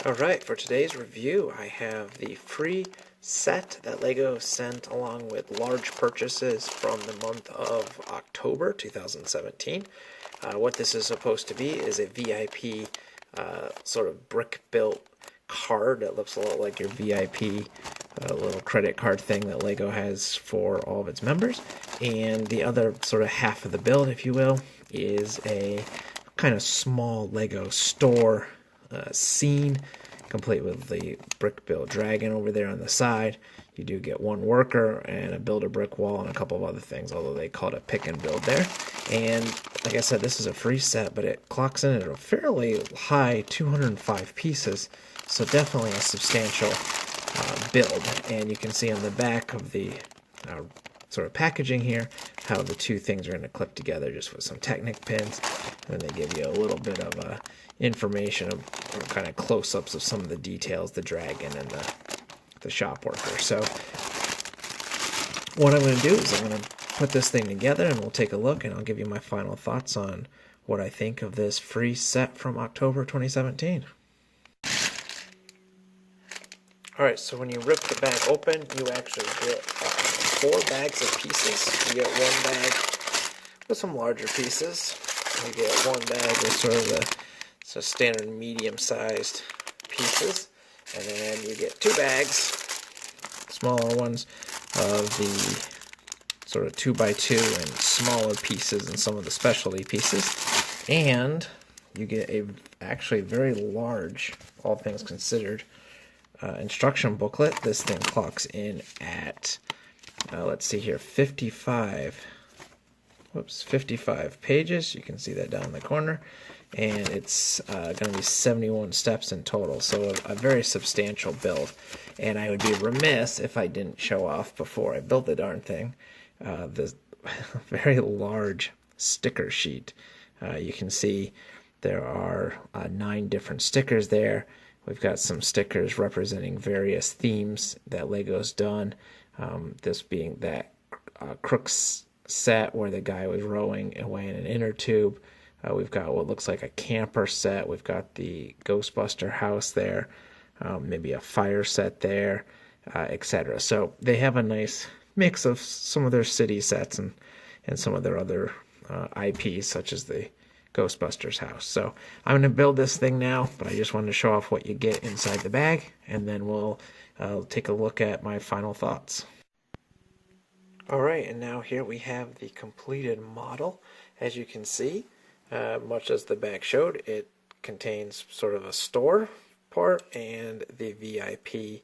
Alright, for today's review, I have the free set that LEGO sent along with large purchases from the month of October 2017. What this is supposed to be is a VIP sort of brick-built card that looks a lot like your VIP little credit card thing that LEGO has for all of its members. And the other sort of half of the build, if you will, is a kind of small LEGO store scene, complete with the brick-built dragon over there on the side. You do get one worker and a build a brick wall and a couple of other things, although they call it a pick and build there. And like I said, this is a free set, but it clocks in at a fairly high 205 pieces, so definitely a substantial build. And you can see on the back of the sort of packaging here how the two things are going to clip together just with some Technic pins, and then they give you a little bit of information of kind of close-ups of some of the details, the dragon and the shop worker. So what I'm going to do is I'm going to put this thing together and we'll take a look, and I'll give you my final thoughts on what I think of this free set from October 2017. Alright, so when you rip the bag open, you actually get 4 bags of pieces. You get one bag with some larger pieces. You get one bag with sort of the standard medium-sized pieces. And then you get 2 bags, smaller ones, of the sort of 2x2 and smaller pieces and some of the specialty pieces. And you get a actually very large, all things considered, instruction booklet. This thing clocks in at, let's see here, 55 pages. You can see that down in the corner. And it's going to be 71 steps in total, so a very substantial build. And I would be remiss if I didn't show off before I built the darn thing this very large sticker sheet. You can see there are 9 different stickers there. We've got some stickers representing various themes that LEGO's done. This being that Crooks set where the guy was rowing away in an inner tube. We've got what looks like a camper set. We've got the Ghostbuster house there, maybe a fire set there, etc. So they have a nice mix of some of their city sets and some of their other IPs, such as the Ghostbusters house. So I'm going to build this thing now, but I just wanted to show off what you get inside the bag, and then we'll take a look at my final thoughts. Alright, and now here we have the completed model. As you can see, much as the back showed, it contains sort of a store part and the VIP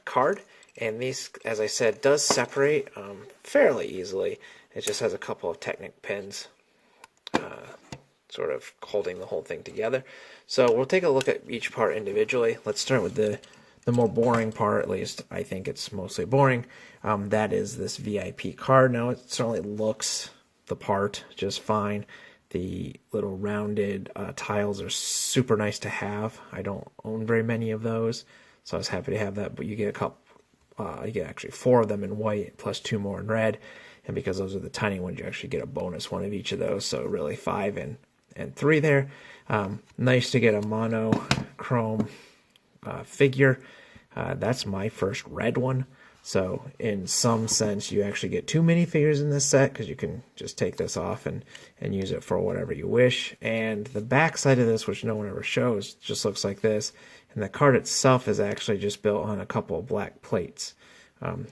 card. And these, as I said, does separate fairly easily. It just has a couple of Technic pins sort of holding the whole thing together. So we'll take a look at each part individually. Let's start with the more boring part, at least I think it's mostly boring. That is this VIP card. Now it certainly looks the part just fine. The little rounded tiles are super nice to have. I don't own very many of those, so I was happy to have that. But you get a couple, you get actually 4 of them in white plus 2 more in red. And because those are the tiny ones, you actually get a bonus one of each of those. So really 5 and 3 there. Nice to get a monochrome figure. That's my first red one. So in some sense, you actually get 2 minifigures in this set because you can just take this off and use it for whatever you wish. And the back side of this, which no one ever shows, just looks like this. And the card itself is actually just built on a couple of black plates.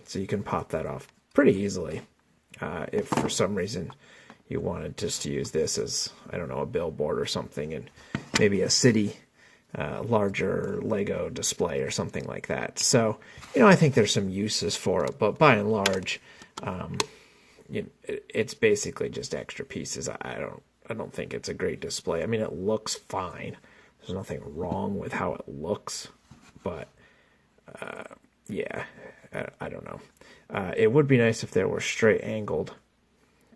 So you can pop that off pretty easily if for some reason you wanted just to use this as, I don't know, a billboard or something, and maybe a city larger Lego display or something like that. So, I think there's some uses for it, but by and large, it's basically just extra pieces. I don't think it's a great display. I mean, it looks fine. There's nothing wrong with how it looks, but yeah, I don't know. It would be nice if there were straight angled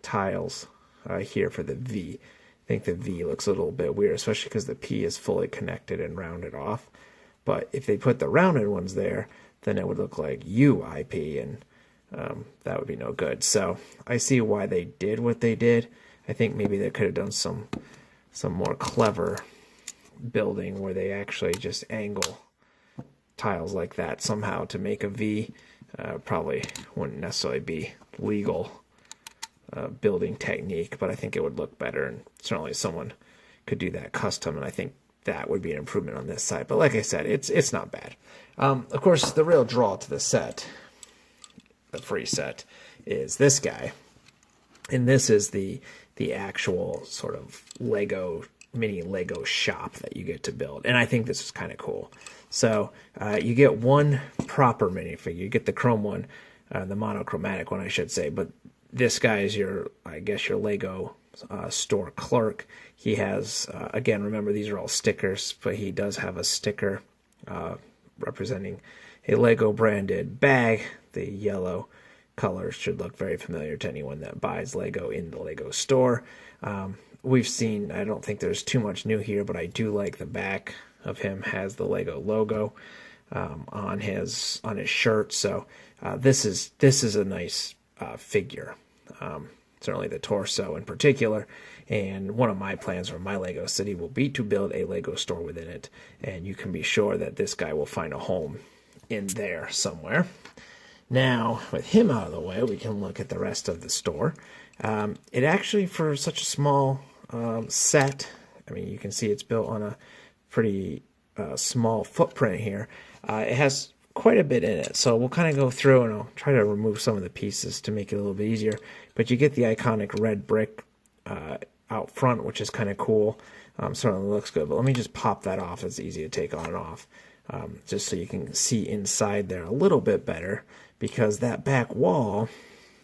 tiles here for the V. I think the V looks a little bit weird, especially because the P is fully connected and rounded off. But if they put the rounded ones there, then it would look like UIP, and that would be no good. So I see why they did what they did. I think maybe they could have done some more clever building where they actually just angle tiles like that somehow to make a V. Probably wouldn't necessarily be legal building technique, but I think it would look better, and certainly someone could do that custom, and I think that would be an improvement on this side. But like I said, it's not bad. Of course, the real draw to the set, the free set, is this guy, and this is the actual sort of mini Lego shop that you get to build, and I think this is kind of cool. So you get one proper minifigure. You get the chrome one, the monochromatic one, I should say. But this guy is your Lego store clerk. He has, again, remember these are all stickers, but he does have a sticker representing a Lego branded bag. The yellow color should look very familiar to anyone that buys Lego in the Lego store. We've seen, I don't think there's too much new here, but I do like the back of him has the Lego logo on his shirt. So this is a nice figure. Certainly the torso in particular. And one of my plans for my Lego city will be to build a Lego store within it. And you can be sure that this guy will find a home in there somewhere. Now, with him out of the way, we can look at the rest of the store. It actually, for such a small set, I mean, you can see it's built on a pretty small footprint here. It has quite a bit in it, so we'll kind of go through and I'll try to remove some of the pieces to make it a little bit easier. But you get the iconic red brick out front, which is kind of cool. Certainly looks good, but let me just pop that off. It's easy to take on and off, just so you can see inside there a little bit better, because that back wall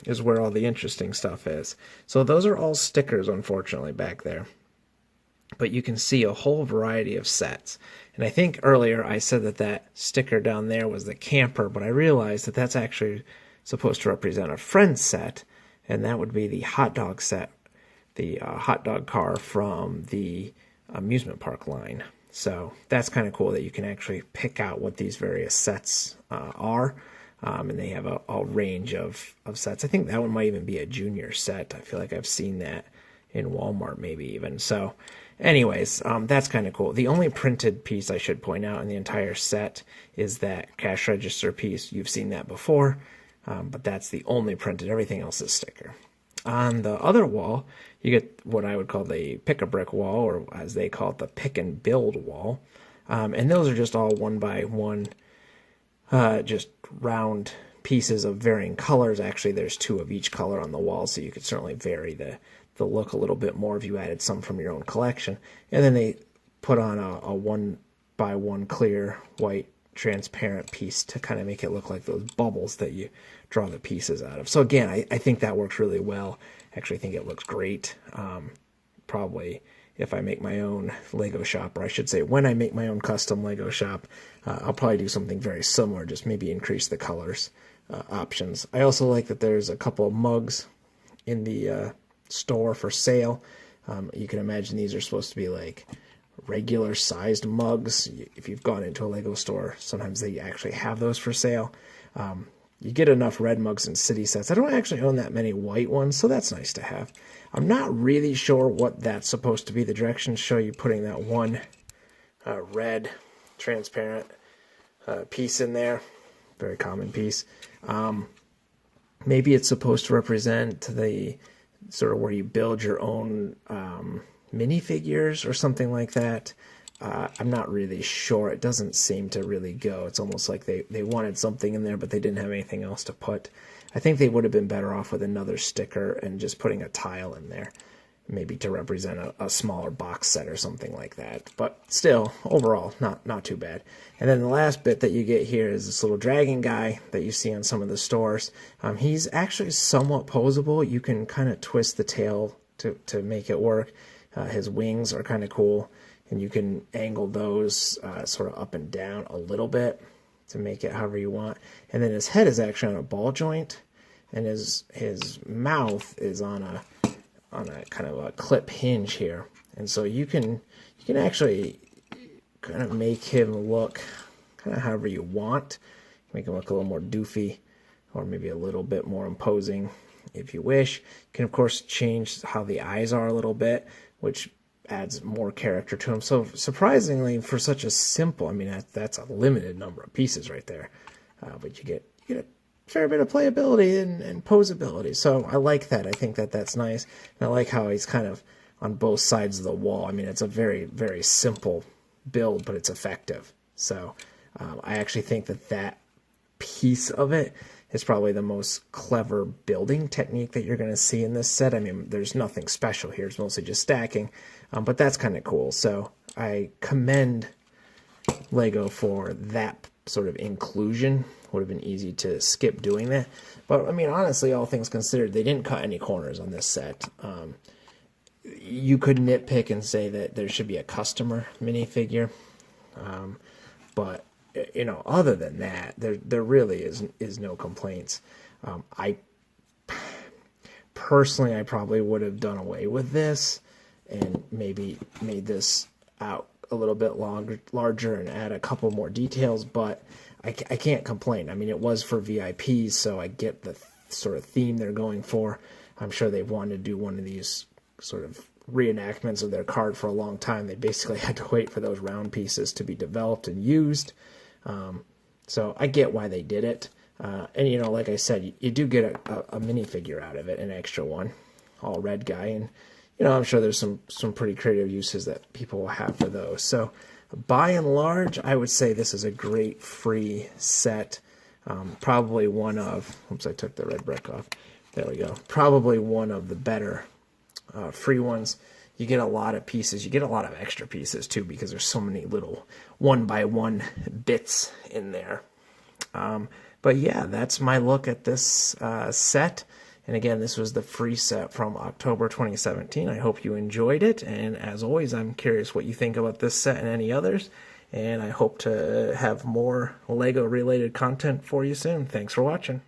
is where all the interesting stuff is. So those are all stickers, unfortunately, back there. But you can see a whole variety of sets. And I think earlier I said that sticker down there was the camper, but I realized that that's actually supposed to represent a friend set, and that would be the hot dog set, the hot dog car from the amusement park line. So that's kind of cool that you can actually pick out what these various sets are. And they have a range of sets. I think that one might even be a junior set. I feel like I've seen that in Walmart maybe even. So anyways, that's kind of cool. The only printed piece I should point out in the entire set is that cash register piece. You've seen that before, but that's the only printed. Everything else is sticker. On the other wall, you get what I would call the pick-a-brick wall, or as they call it, the pick-and-build wall. And those are just all one by one, just round pieces of varying colors. Actually, there's two of each color on the wall, so you could certainly vary the look a little bit more if you added some from your own collection. And then they put on a one by one clear white transparent piece to kind of make it look like those bubbles that you draw the pieces out of. So again, I think that works really well. Actually, I think it looks great. Probably if I make my own Lego shop, or I should say when I make my own custom Lego shop, I'll probably do something very similar, just maybe increase the colors options. I also like that there's a couple of mugs in the store for sale. You can imagine these are supposed to be like regular sized mugs. If you've gone into a Lego store, sometimes they actually have those for sale. You get enough red mugs in city sets. I don't actually own that many white ones, so that's nice to have. I'm not really sure what that's supposed to be. The directions show you putting that one red transparent piece in there. Very common piece. Maybe it's supposed to represent the sort of where you build your own minifigures or something like that. I'm not really sure. It doesn't seem to really go. It's almost like they wanted something in there, but they didn't have anything else to put. I think they would have been better off with another sticker and just putting a tile in there, maybe to represent a smaller box set or something like that. But still, overall, not too bad. And then the last bit that you get here is this little dragon guy that you see on some of the stores. He's actually somewhat posable. You can kind of twist the tail to make it work. His wings are kind of cool, and you can angle those sort of up and down a little bit to make it however you want. And then his head is actually on a ball joint, and his mouth is on a kind of a clip hinge here. And so you can actually kind of make him look kind of however you want. Make him look a little more doofy, or maybe a little bit more imposing if you wish. You can of course change how the eyes are a little bit, which adds more character to them. So surprisingly, for such a simple, I mean, that's a limited number of pieces right there, but you get a fair bit of playability and posability. So I like that. I think that's nice, and I like how he's kind of on both sides of the wall. I mean, it's a very, very simple build, but it's effective. So I actually think that piece of it is probably the most clever building technique that you're going to see in this set. I mean, there's nothing special here. It's mostly just stacking, but that's kind of cool. So I commend Lego for that sort of inclusion. Would have been easy to skip doing that. But, I mean, honestly, all things considered, they didn't cut any corners on this set. You could nitpick and say that there should be a customer minifigure. But, you know, other than that, there really is no complaints. I probably would have done away with this and maybe made this out a little bit larger and add a couple more details, but I can't complain. I mean, it was for VIPs, so I get the sort of theme they're going for. I'm sure they've wanted to do one of these sort of reenactments of their card for a long time. They basically had to wait for those round pieces to be developed and used. So I get why they did it. And, you know, like I said, you do get a minifigure out of it, an extra one, all red guy. And, you know, I'm sure there's some pretty creative uses that people will have for those. So by and large, I would say this is a great free set. Probably one of, oops, I took the red brick off. There we go. Probably one of the better free ones. You get a lot of pieces. You get a lot of extra pieces too, because there's so many little 1x1 bits in there. But yeah, that's my look at this set. And again, this was the free set from October 2017. I hope you enjoyed it. And as always, I'm curious what you think about this set and any others. And I hope to have more Lego related content for you soon. Thanks for watching.